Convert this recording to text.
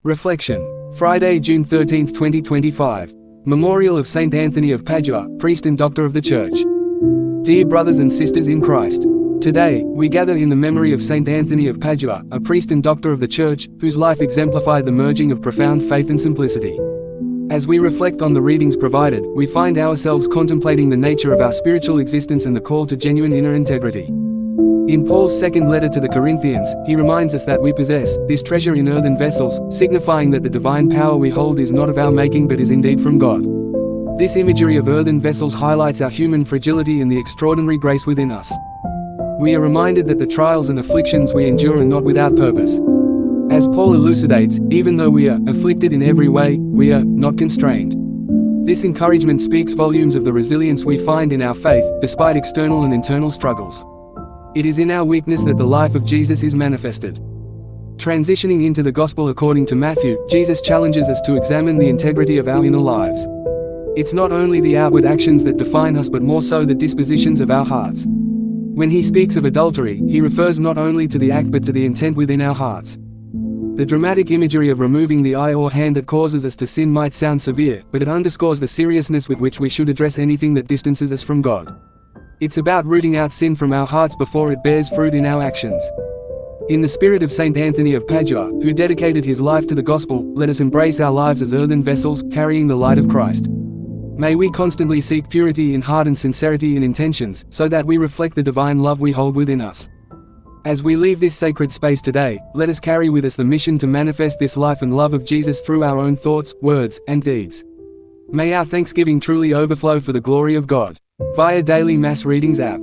Reflection. Friday, June 13, 2025. Memorial of Saint Anthony of Padua, priest and doctor of the Church. Dear brothers and sisters in Christ, today, we gather in the memory of Saint Anthony of Padua, a priest and doctor of the Church, whose life exemplified the merging of profound faith and simplicity. As we reflect on the readings provided, we find ourselves contemplating the nature of our spiritual existence and the call to genuine inner integrity. In Paul's second letter to the Corinthians, he reminds us that we possess this treasure in earthen vessels, signifying that the divine power we hold is not of our making but is indeed from God. This imagery of earthen vessels highlights our human fragility and the extraordinary grace within us. We are reminded that the trials and afflictions we endure are not without purpose. As Paul elucidates, even though we are afflicted in every way, we are not constrained. This encouragement speaks volumes of the resilience we find in our faith, despite external and internal struggles. It is in our weakness that the life of Jesus is manifested. Transitioning into the Gospel according to Matthew, Jesus challenges us to examine the integrity of our inner lives. It's not only the outward actions that define us but more so the dispositions of our hearts. When he speaks of adultery, he refers not only to the act but to the intent within our hearts. The dramatic imagery of removing the eye or hand that causes us to sin might sound severe, but it underscores the seriousness with which we should address anything that distances us from God. It's about rooting out sin from our hearts before it bears fruit in our actions. In the spirit of Saint Anthony of Padua, who dedicated his life to the gospel, let us embrace our lives as earthen vessels, carrying the light of Christ. May we constantly seek purity in heart and sincerity in intentions, so that we reflect the divine love we hold within us. As we leave this sacred space today, let us carry with us the mission to manifest this life and love of Jesus through our own thoughts, words, and deeds. May our thanksgiving truly overflow for the glory of God. Via Daily Mass Readings app.